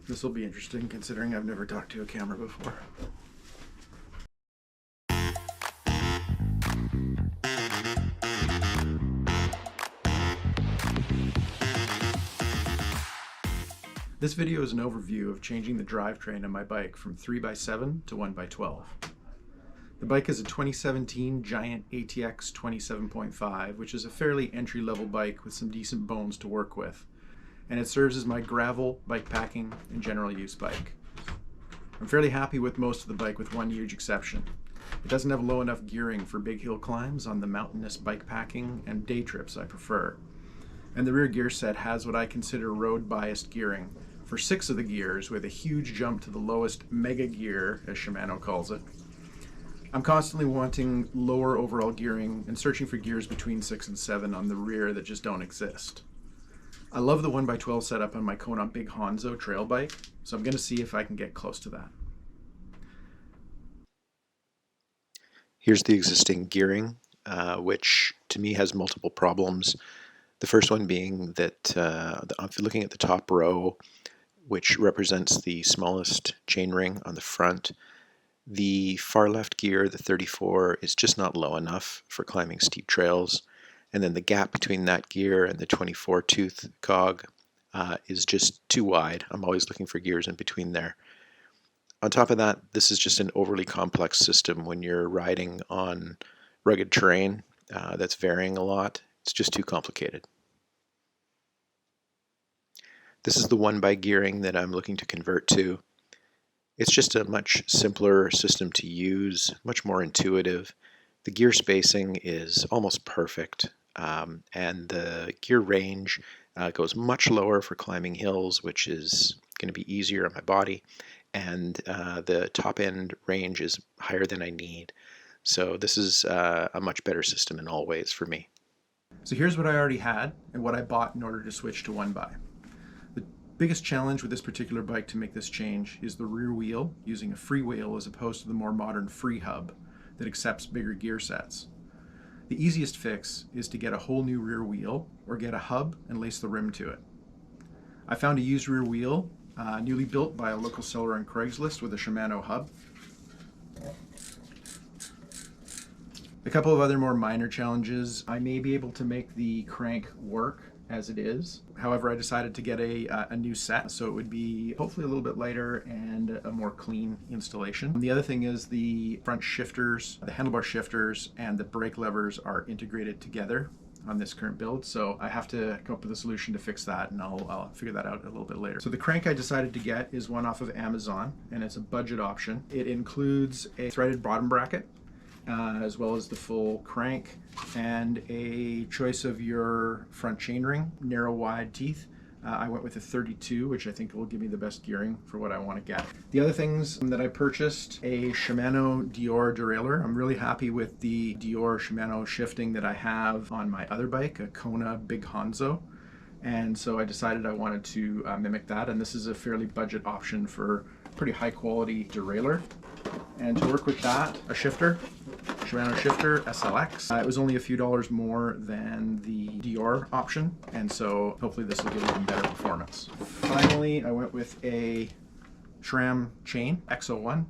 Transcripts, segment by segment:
This will be interesting considering I've never talked to a camera before. This video is an overview of changing the drivetrain on my bike from 3x7 to 1x12. The bike is a 2017 Giant ATX 27.5, which is a fairly entry-level bike with some decent bones to work with, and it serves as my gravel, bike packing, and general use bike. I'm fairly happy with most of the bike with one huge exception. It doesn't have low enough gearing for big hill climbs on the mountainous bike packing and day trips I prefer. And the rear gear set has what I consider road-biased gearing for 6 of the gears, with a huge jump to the lowest mega gear, as Shimano calls it. I'm constantly wanting lower overall gearing and searching for gears between 6 and 7 on the rear that just don't exist. I love the 1x12 setup on my Kona Big Hanzo trail bike, so I'm going to see if I can get close to that. Here's the existing gearing, which to me has multiple problems. The first one being that I'm looking at the top row, which represents the smallest chainring on the front. The far left gear, the 34, is just not low enough for climbing steep trails. And then the gap between that gear and the 24 tooth cog is just too wide. I'm always looking for gears in between there. On top of that, this is just an overly complex system when you're riding on rugged terrain that's varying a lot. It's just too complicated. This is the 1x gearing that I'm looking to convert to. It's just a much simpler system to use, much more intuitive. The gear spacing is almost perfect, and the gear range goes much lower for climbing hills, which is going to be easier on my body, and the top end range is higher than I need. So this is a much better system in all ways for me. So here's what I already had and what I bought in order to switch to 1x. The biggest challenge with this particular bike to make this change is the rear wheel, using a free wheel as opposed to the more modern freehub that accepts bigger gear sets. The easiest fix is to get a whole new rear wheel or get a hub and lace the rim to it. I found a used rear wheel newly built by a local seller on Craigslist with a Shimano hub. A couple of other more minor challenges. I may be able to make the crank work as it is. However, I decided to get a new set, so it would be hopefully a little bit lighter and a more clean installation. The other thing is the front shifters, the handlebar shifters, and the brake levers are integrated together on this current build, so I have to come up with a solution to fix that, and I'll figure that out a little bit later. So the crank I decided to get is one off of Amazon, and it's a budget option. It includes a threaded bottom bracket, as well as the full crank, and a choice of your front chainring, narrow wide teeth. I went with a 32, which I think will give me the best gearing for what I want to get. The other things that I purchased, a Shimano Deore derailleur. I'm really happy with the Deore Shimano shifting that I have on my other bike, a Kona Big Hanzo. And so I decided I wanted to mimic that, and this is a fairly budget option for pretty high quality derailleur. And to work with that, a shifter, Shimano shifter SLX. It was only a few dollars more than the Deore option, and so hopefully this will give even better performance. Finally, I went with a SRAM chain X01.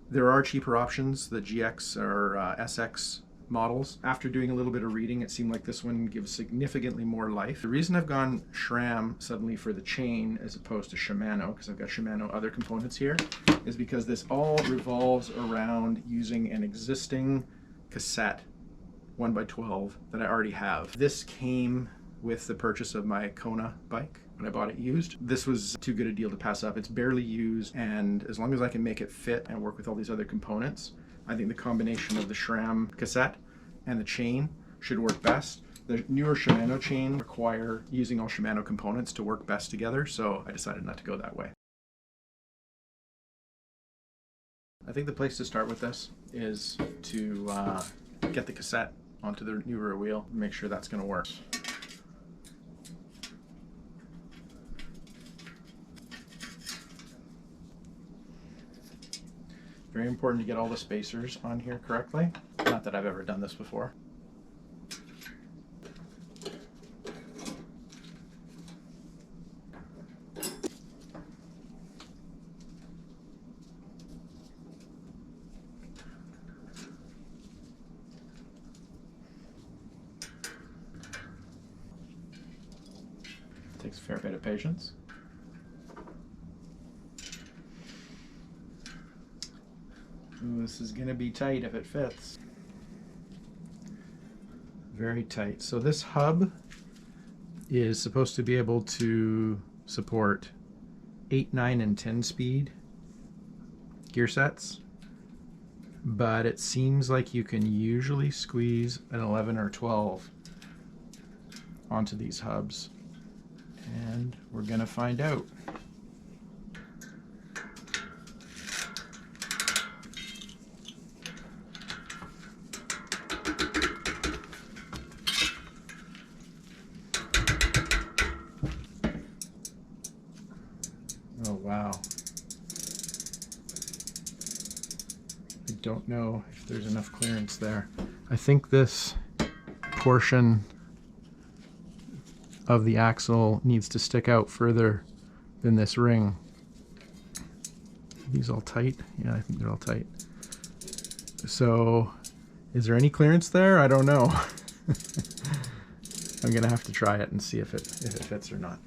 There are cheaper options, the GX or SX models. After doing a little bit of reading, it seemed like this one gives significantly more life. The reason I've gone SRAM suddenly for the chain as opposed to Shimano, because I've got Shimano other components here, is because this all revolves around using an existing cassette 1x12 that I already have. This came with the purchase of my Kona bike when I bought it used. This was too good a deal to pass up. It's barely used, and as long as I can make it fit and work with all these other components, I think the combination of the SRAM cassette and the chain should work best. The newer Shimano chain require using all Shimano components to work best together, so I decided not to go that way. I think the place to start with this is to get the cassette onto the new rear wheel and make sure that's going to work. Very important to get all the spacers on here correctly. Not that I've ever done this before. Takes a fair bit of patience. Ooh, this is gonna be tight if it fits. Very tight. So this hub is supposed to be able to support 8, 9, and 10 speed gear sets, but it seems like you can usually squeeze an 11 or 12 onto these hubs, and we're gonna find out. Oh wow. I don't know if there's enough clearance there. I think this portion of the axle needs to stick out further than this ring. Are these all tight? Yeah, I think they're all tight. So, is there any clearance there? I don't know. I'm gonna have to try it and see if it fits or not.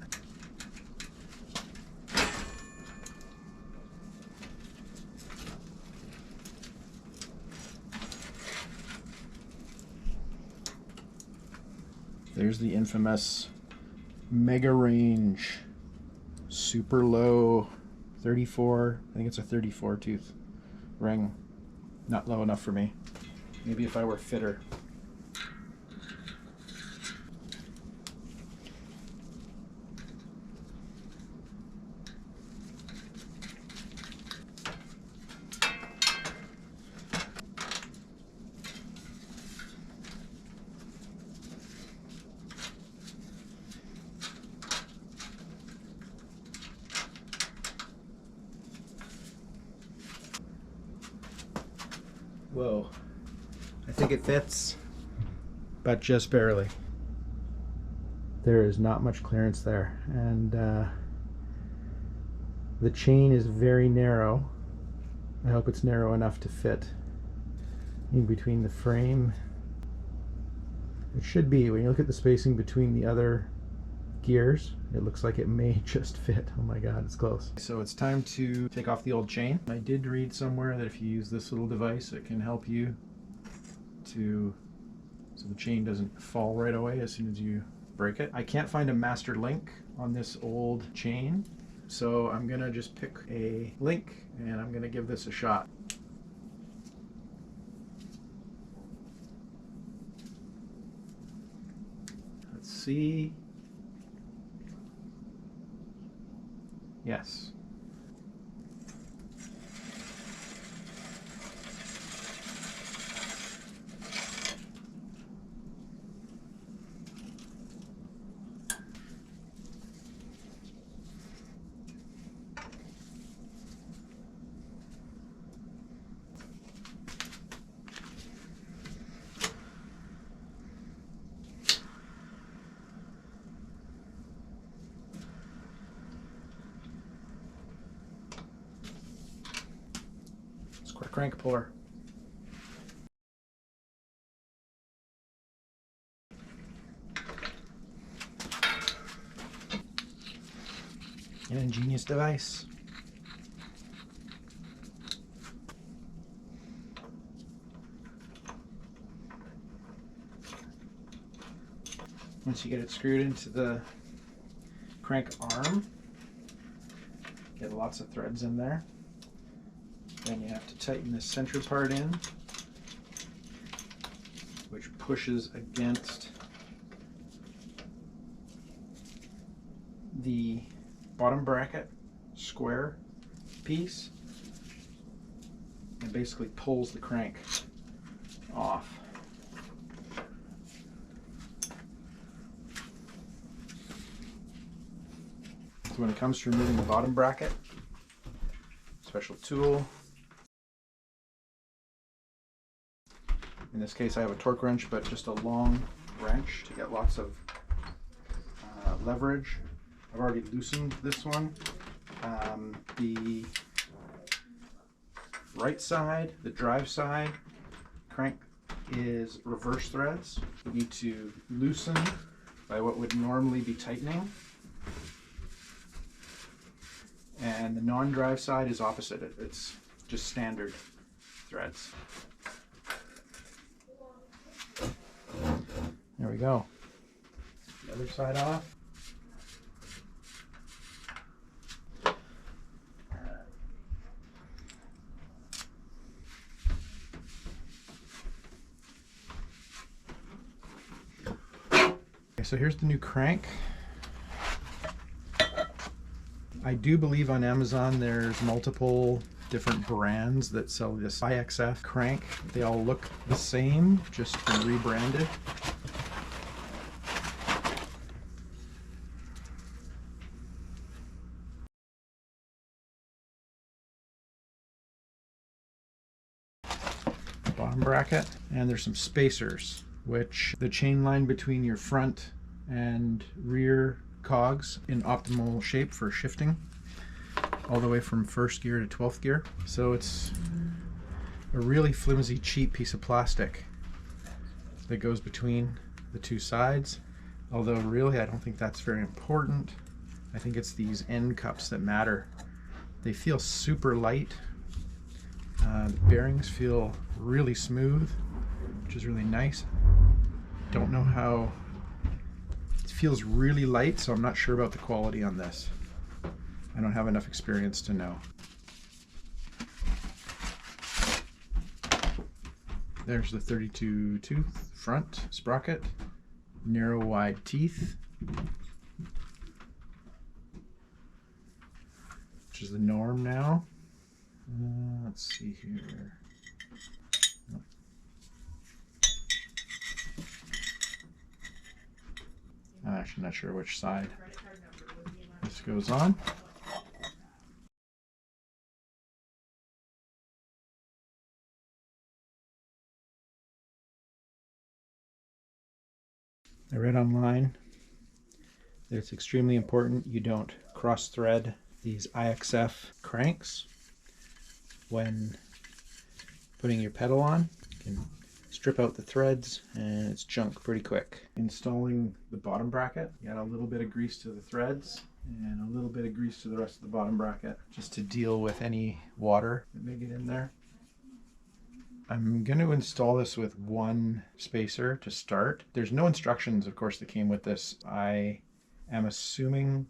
There's the infamous Mega Range super low 34, I think it's a 34 tooth ring. Not low enough for me. Maybe if I were fitter. Whoa, I think it fits, but just barely. There is not much clearance there, and the chain is very narrow. I hope it's narrow enough to fit in between the frame. It should be. When you look at the spacing between the other gears, it looks like it may just fit. Oh my god, it's close. So it's time to take off the old chain. I did read somewhere that if you use this little device, it can help you so the chain doesn't fall right away as soon as you break it. I can't find a master link on this old chain, so I'm gonna just pick a link and I'm gonna give this a shot. Let's see. Yes. Square crank puller. An ingenious device. Once you get it screwed into the crank arm, get lots of threads in there. Then you have to tighten the center part in, which pushes against the bottom bracket square piece and basically pulls the crank off. So when it comes to removing the bottom bracket, special tool. In this case I have a torque wrench, but just a long wrench to get lots of leverage. I've already loosened this one. The right side, the drive side crank is reverse threads. You need to loosen by what would normally be tightening. And the non-drive side is opposite. It's just standard threads. There we go. The other side off. Okay, so here's the new crank. I do believe on Amazon there's multiple different brands that sell this IXF crank. They all look the same, just been rebranded. Bottom bracket, and there's some spacers, which the chain line between your front and rear cogs in optimal shape for shifting all the way from first gear to 12th gear. So it's a really flimsy, cheap piece of plastic that goes between the two sides, although really I don't think that's very important. I think it's these end cups that matter. They feel super light. The bearings feel really smooth, which is really nice. Don't know how. It feels really light, so I'm not sure about the quality on this. I don't have enough experience to know. There's the 32 tooth front sprocket, narrow wide teeth, which is the norm now. Let's see here. I'm actually not sure which side this goes on. I read online that it's extremely important you don't cross thread these IXF cranks when putting your pedal on. You can strip out the threads and it's junk pretty quick. Installing the bottom bracket, you add a little bit of grease to the threads and a little bit of grease to the rest of the bottom bracket just to deal with any water that may get in there. I'm going to install this with one spacer to start. There's no instructions, of course, that came with this. I am assuming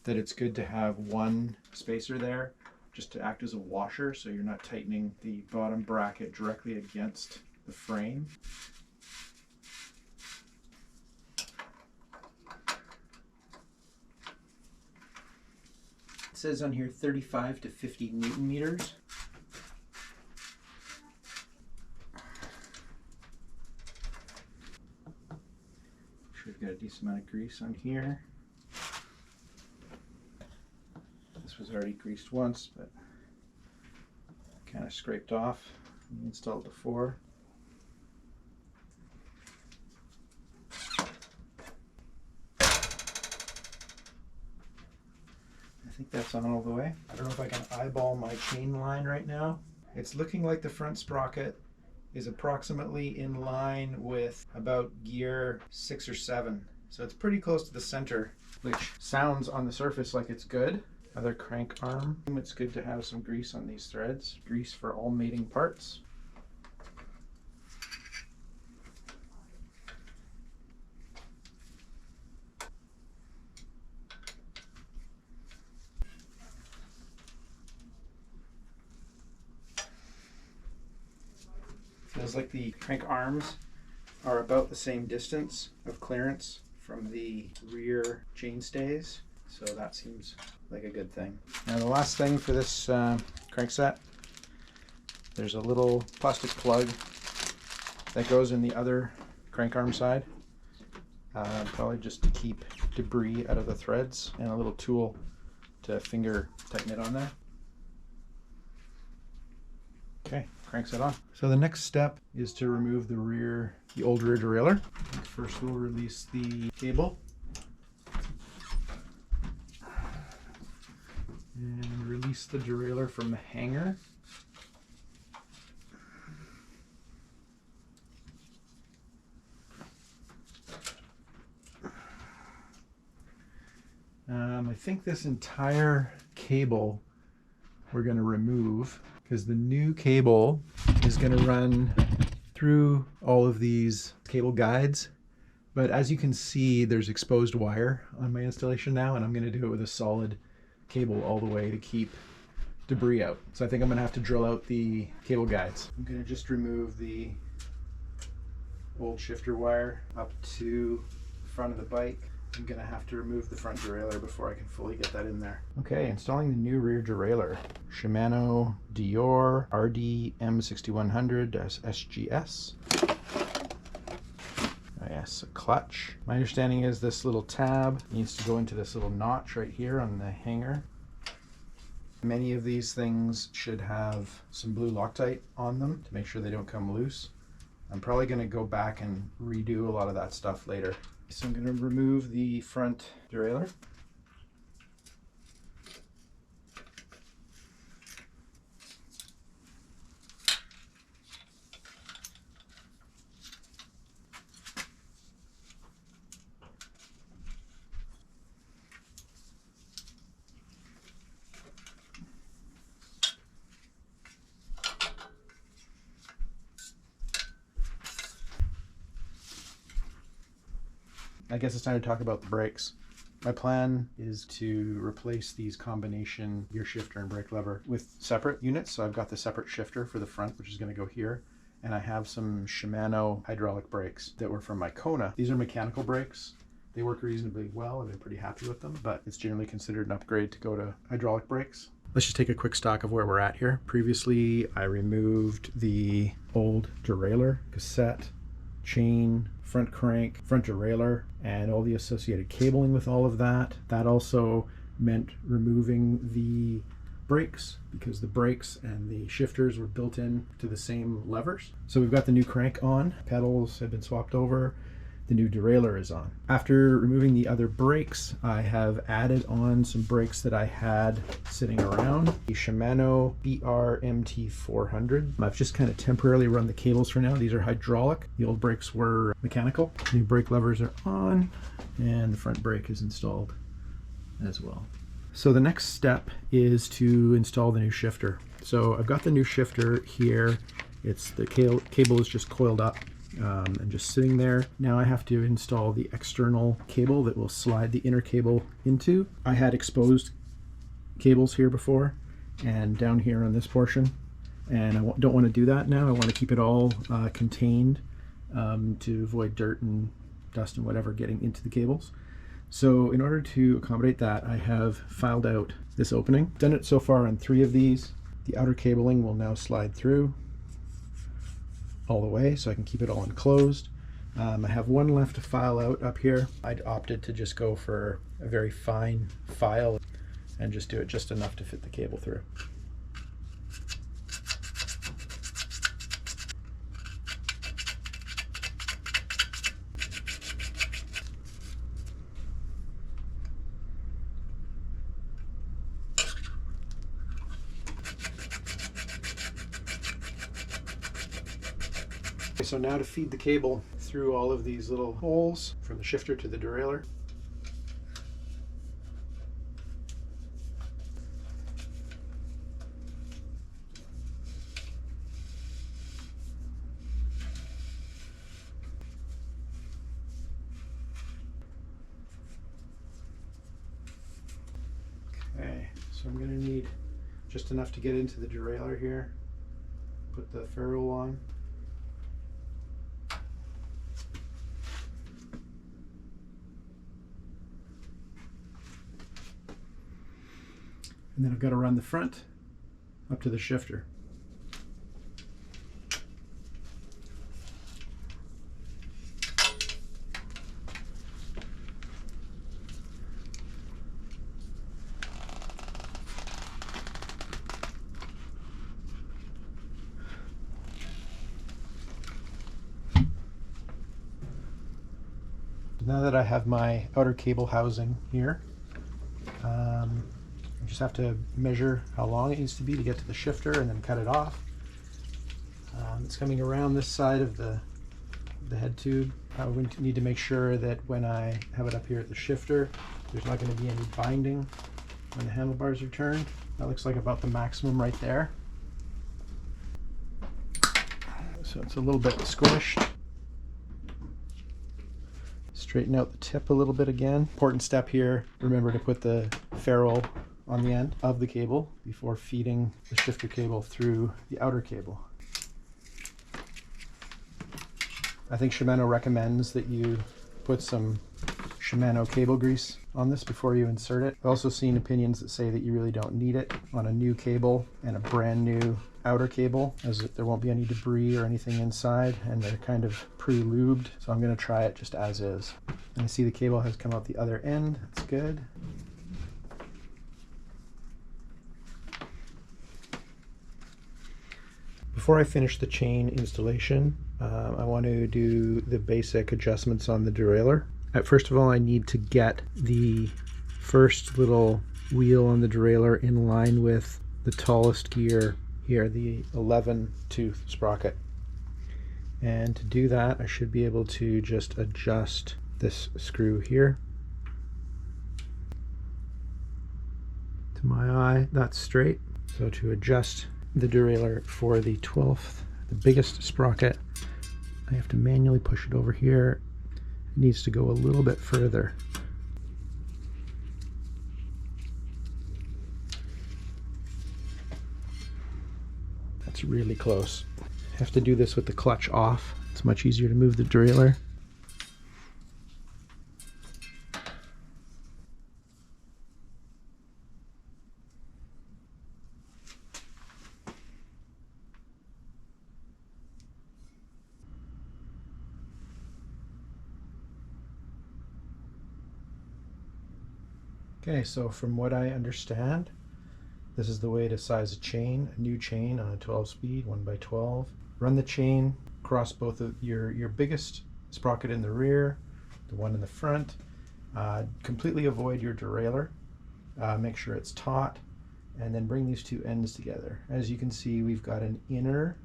that it's good to have one spacer there just to act as a washer, so you're not tightening the bottom bracket directly against the frame. It says on here 35 to 50 Newton meters. Sure, we've got a decent amount of grease on here. This was already greased once, but kind of scraped off when we installed it before. I think that's on all the way. I don't know if I can eyeball my chain line right now. It's looking like the front sprocket is approximately in line with about gear 6 or 7. So it's pretty close to the center, which sounds on the surface like it's good. Other crank arm. It's good to have some grease on these threads. Grease for all mating parts. Feels like the crank arms are about the same distance of clearance from the rear chainstays, so that seems like a good thing. Now the last thing for this crank set, there's a little plastic plug that goes in the other crank arm side, probably just to keep debris out of the threads, and a little tool to finger tighten it on there. Okay, cranks it on. So the next step is to remove the old rear derailleur. First we'll release the cable. And release the derailleur from the hanger. I think this entire cable we're going to remove, because the new cable is going to run through all of these cable guides. But as you can see, there's exposed wire on my installation now, and I'm going to do it with a solid cable all the way to keep debris out. So I think I'm going to have to drill out the cable guides. I'm going to just remove the old shifter wire up to the front of the bike. I'm going to have to remove the front derailleur before I can fully get that in there. Okay, installing the new rear derailleur. Shimano Deore RD M6100 SGS. Yes, a clutch. My understanding is this little tab needs to go into this little notch right here on the hanger. Many of these things should have some blue Loctite on them to make sure they don't come loose. I'm probably going to go back and redo a lot of that stuff later. So I'm going to remove the front derailleur. I guess it's time to talk about the brakes. My plan is to replace these combination gear shifter and brake lever with separate units. So I've got the separate shifter for the front, which is going to go here. And I have some Shimano hydraulic brakes that were from my Kona. These are mechanical brakes. They work reasonably well. I've been pretty happy with them, but it's generally considered an upgrade to go to hydraulic brakes. Let's just take a quick stock of where we're at here. Previously, I removed the old derailleur, cassette, chain, front crank, front derailleur, and all the associated cabling with all of that. That also meant removing the brakes, because the brakes and the shifters were built in to the same levers. So we've got the new crank on, pedals have been swapped over, the new derailleur is on. After removing the other brakes, I have added on some brakes that I had sitting around. The Shimano MT-400. I've just kind of temporarily run the cables for now. These are hydraulic. The old brakes were mechanical. New brake levers are on, and the front brake is installed as well. So the next step is to install the new shifter. So I've got the new shifter here. It's the cable is just coiled up and just sitting there. Now I have to install the external cable that will slide the inner cable into. I had exposed cables here before and down here on this portion, and I don't want to do that now. I want to keep it all contained to avoid dirt and dust and whatever getting into the cables. So in order to accommodate that, I have filed out this opening. Done it so far on 3 of these. The outer cabling will now slide through all the way so I can keep it all enclosed. I have one left to file out up here. I'd opted to just go for a very fine file and just do it just enough to fit the cable through. So now to feed the cable through all of these little holes from the shifter to the derailleur. Okay, so I'm going to need just enough to get into the derailleur here. Put the ferrule on. And then I've got to run the front up to the shifter. Now that I have my outer cable housing here, I just have to measure how long it needs to be to get to the shifter and then cut it off. It's coming around this side of the head tube. I would need to make sure that when I have it up here at the shifter, there's not going to be any binding when the handlebars are turned. That looks like about the maximum right there. So it's a little bit squished. Straighten out the tip a little bit again. Important step here, remember to put the ferrule on the end of the cable before feeding the shifter cable through the outer cable. I think Shimano recommends that you put some Shimano cable grease on this before you insert it. I've also seen opinions that say that you really don't need it on a new cable and a brand new outer cable, as there won't be any debris or anything inside, and they're kind of pre-lubed. So I'm going to try it just as is. And I see the cable has come out the other end. That's good. Before I finish the chain installation, I want to do the basic adjustments on the derailleur. First of all, I need to get the first little wheel on the derailleur in line with the tallest gear here, the 11 tooth sprocket. And to do that, I should be able to just adjust this screw here. To my eye, that's straight. So to adjust the derailleur for the 12th, the biggest sprocket, I have to manually push it over here. It needs to go a little bit further. That's really close. I have to do this with the clutch off. It's much easier to move the derailleur. Okay, so from what I understand, this is the way to size a chain, a new chain on a 12-speed, 1x12. Run the chain across both of your biggest sprocket in the rear, the one in the front. Completely avoid your derailleur. Make sure it's taut, and then bring these two ends together. As you can see, we've got an inner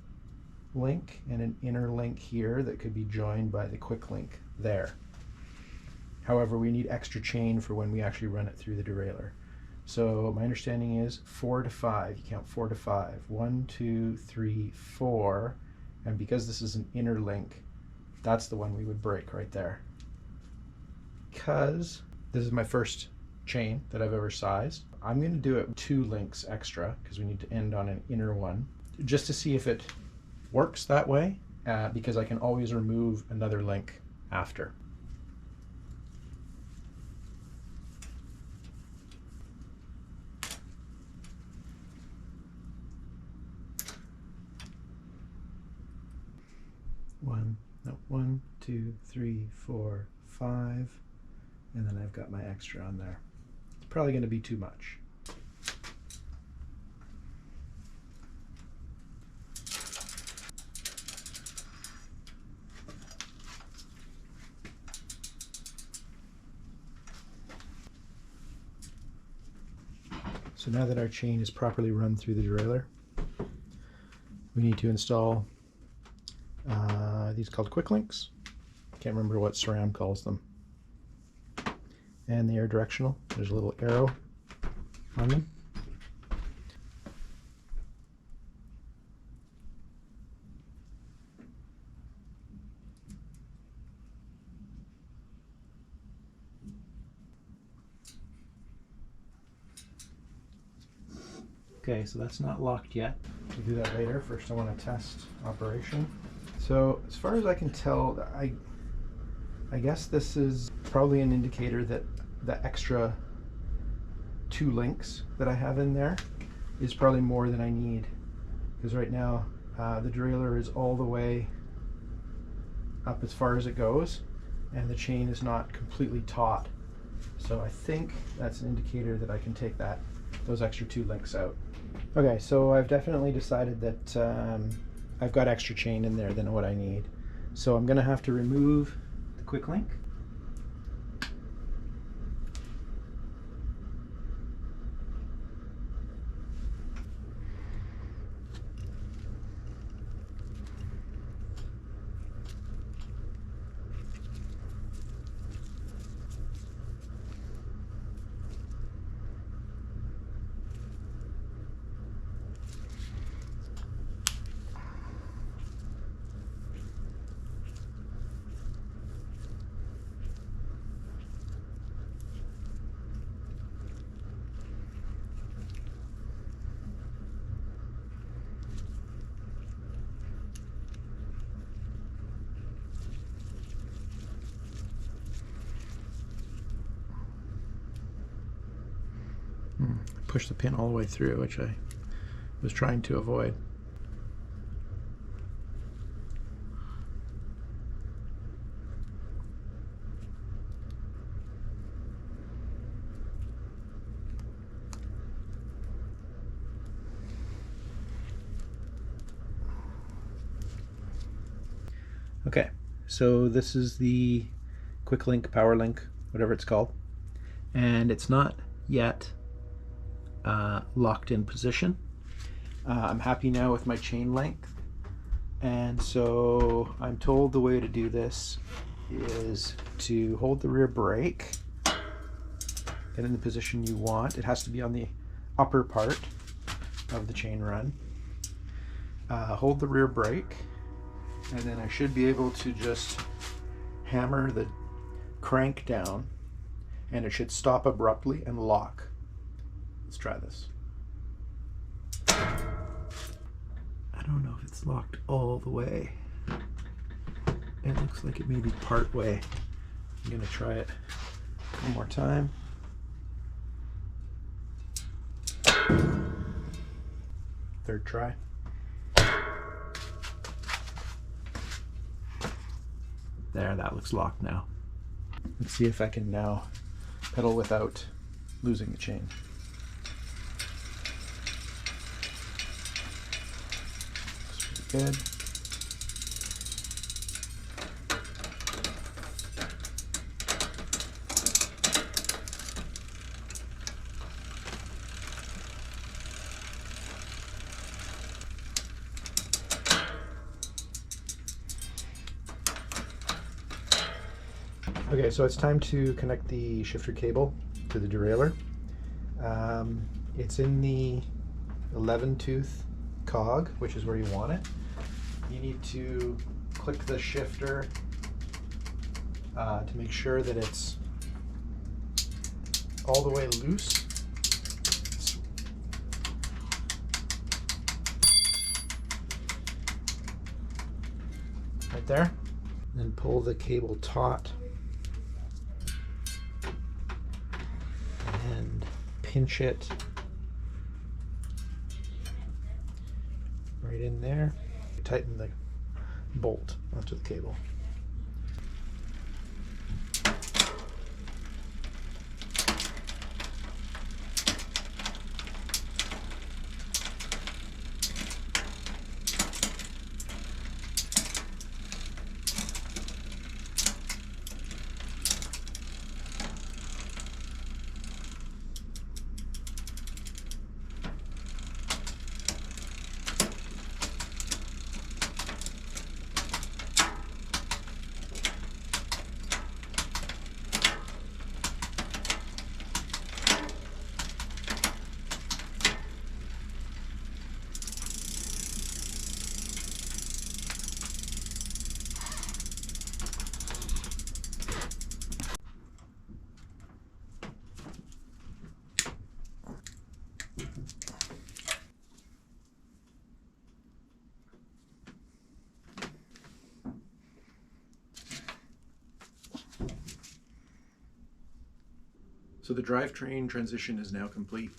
link and an inner link here that could be joined by the quick link there. However, we need extra chain for when we actually run it through the derailleur. So my understanding is 4 to 5. You count 4 to 5. 1, 2, 3, 4. And because this is an inner link, that's the one we would break right there. Because this is my first chain that I've ever sized, I'm going to do it 2 links extra because we need to end on an inner one, just to see if it works that way, because I can always remove another link after. One, 2, 3, 4, 5, and then I've got my extra on there. It's probably going to be too much. So now that our chain is properly run through the derailleur, we need to install these called quick links. Can't remember what SRAM calls them. And they are directional. There's a little arrow on them. Okay, so that's not locked yet. We'll do that later. First I want to test operation. So as far as I can tell, I guess this is probably an indicator that the extra 2 links that I have in there is probably more than I need. Because right now the derailleur is all the way up as far as it goes, and the chain is not completely taut. So I think that's an indicator that I can take those extra 2 links out. Okay, so I've definitely decided that I've got extra chain in there than what I need. So I'm going to have to remove the quick link. push the pin all the way through, which I was trying to avoid. Okay, so this is the Quick Link, Power Link, whatever it's called, and it's not yet locked in position. I'm happy now with my chain length, and so I'm told the way to do this is to hold the rear brake, get in the position you want. It has to be on the upper part of the chain run. Hold the rear brake, and then I should be able to just hammer the crank down, and it should stop abruptly and lock. Let's try this. I don't know if it's locked all the way. It looks like it may be part way. I'm gonna try it one more time. Third try. There, that looks locked now. Let's see if I can now pedal without losing the chain. Looks pretty good. Okay, so it's time to connect the shifter cable to the derailleur. It's in the 11-tooth cog, which is where you want it. You need to click the shifter to make sure that it's all the way loose. Right there. Then pull the cable taut and pinch it right in there. Tighten the bolt onto the cable. So the drivetrain transition is now complete,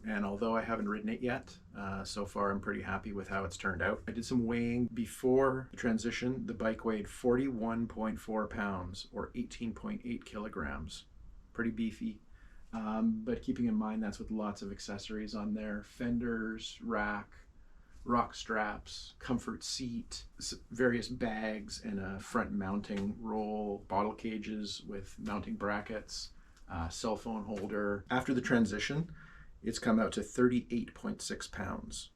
and although I haven't ridden it yet, so far I'm pretty happy with how it's turned out. I did some weighing before the transition. The bike weighed 41.4 pounds or 18.8 kilograms. Pretty beefy, but keeping in mind that's with lots of accessories on there: fenders, rack, rock straps, comfort seat, various bags, and a front mounting roll, bottle cages with mounting brackets, cell phone holder. After the transition, it's come out to 38.6 pounds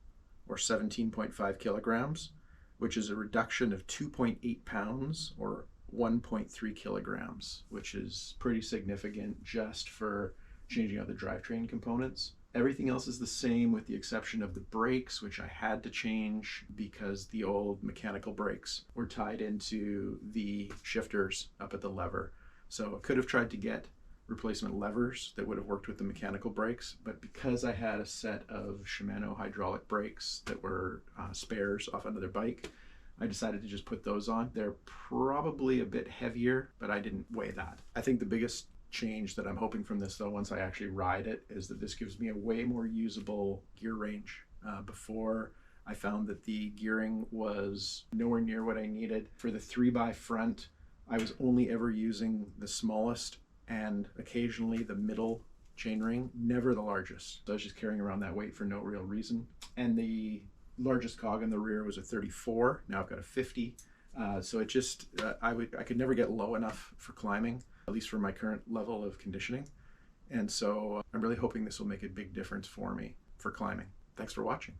or 17.5 kilograms, which is a reduction of 2.8 pounds or 1.3 kilograms, which is pretty significant just for changing out the drivetrain components. Everything else is the same with the exception of the brakes, which I had to change because the old mechanical brakes were tied into the shifters up at the lever. So I could have tried to get replacement levers that would have worked with the mechanical brakes, but because I had a set of Shimano hydraulic brakes that were spares off another bike, I decided to just put those on. They're probably a bit heavier, but I didn't weigh that. I think the biggest change that I'm hoping from this, though, once I actually ride it, is that this gives me a way more usable gear range. Before, I found that the gearing was nowhere near what I needed. For the 3x front, I was only ever using the smallest and occasionally the middle chainring, never the largest. So I was just carrying around that weight for no real reason. And the largest cog in the rear was a 34. Now I've got a 50. So it just, I could never get low enough for climbing, at least for my current level of conditioning. And so I'm really hoping this will make a big difference for me for climbing. Thanks for watching.